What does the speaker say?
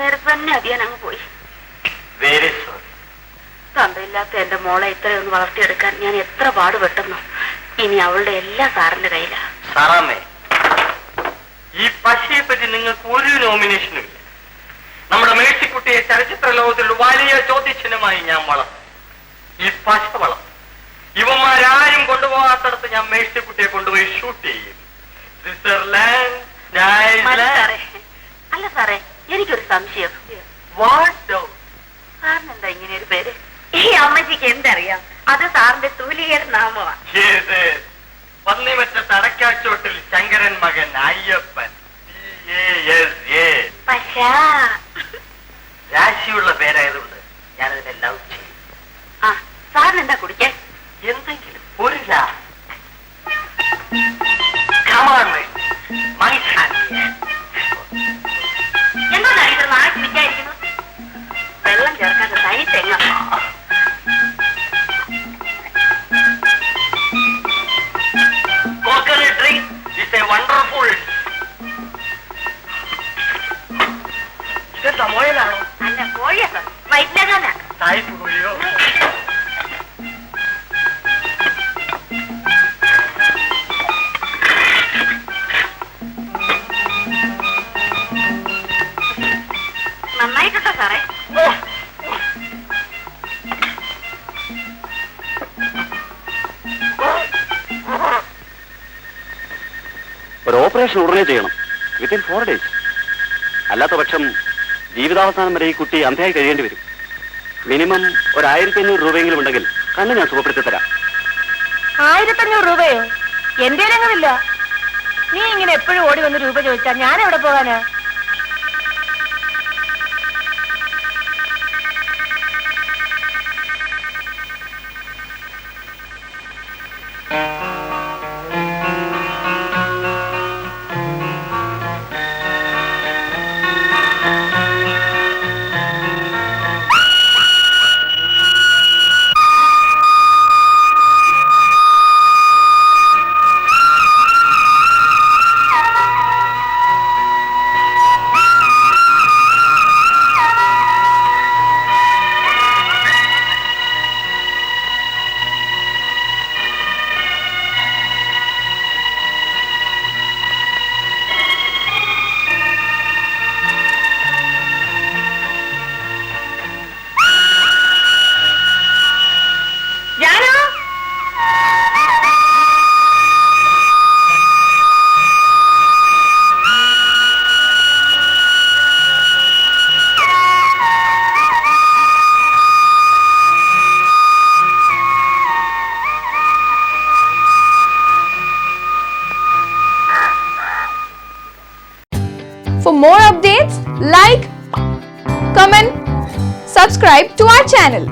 നേരത്ത് തന്നെ അധികം അങ്ങ് പോയി. Very sorry. തന്തയില്ലാത്ത എന്റെ മോളെ ഇത്രയൊന്ന് വളർത്തിയെടുക്കാൻ ഞാൻ എത്ര പാടുപെട്ടെന്നോ. ഇനി അവളുടെ എല്ലാ സാറിന്റെ കയ്യിലാ. സാറാമ്മേ, ഈ പശയെ പറ്റി നിങ്ങൾക്ക് ഒരു നോമിനേഷനും ഇല്ല. നമ്മുടെ മേഴ്സിക്കുട്ടിയെ ചലച്ചിത്ര ലോകത്തിൽ വലിയ ചോദ്യചിഹ്നമായി ഞാൻ വളർത്തും. ഈ പശ വളർത്തും. ഇവന്മാരാരും കൊണ്ടുപോകാത്തടത്ത് ഞാൻ മേഴ്സിക്കുട്ടിയെ കൊണ്ടുപോയി ഷൂട്ട് ചെയ്യും. സ്വിറ്റ്സർലാൻഡ്. അല്ല സാറേ, എനിക്കൊരു സംശയം. സാറിന് എന്താ ഇങ്ങനെ ഒരു പേര്? ഈ അമ്മച്ചിക്ക് എന്തറിയാം? അത് സാറിന്റെ തൂലികര നാമമാണ്. പന്നിമറ്റ തടക്കാച്ചോട്ടിൽ ശങ്കരൻ മകൻ അയ്യപ്പൻ. രാശിയുള്ള പേരായതുകൊണ്ട് ഞാനതിനെ ലവ് ചെയ്യും. ആ, സാറിന് എന്താ കുടിക്കാൻ? എന്തെങ്കിലും ഒരു എന്താണ് ഇത് നാളെ വിചാരിക്കുന്നു? വെള്ളം ചേർക്കാത്ത തനി തെങ്ങ. Coconut drink is a wonderful. ഇതെന്താ മോയലാണോ? അല്ല, കോഴിയാ സാർ. വൈദ്യകാല തായ്പ് കോഴിയോ? നന്നായിട്ടുണ്ടോ സാറേ? ഒരു ഓപ്പറേഷൻ ഉടനെ ചെയ്യണം, വിത്തിൻ 4 days. അല്ലാത്ത പക്ഷം ജീവിതാവസാനം വരെ ഈ കുട്ടി അന്ധയായി കഴിയേണ്ടി വരും. മിനിമം ഒരു 1500 രൂപയെങ്കിലും ഉണ്ടെങ്കിൽ കണ്ണ് ഞാൻ സുഖപ്പെടുത്തി തരാം. 1500 രൂപയോ? എന്റെ രംഗമില്ല. നീ ഇങ്ങനെ എപ്പോഴും ഓടി വന്ന് രൂപ ചോദിച്ചാ ഞാൻ എവിടെ പോകാനാ? For more updates, like, comment, subscribe to our channel.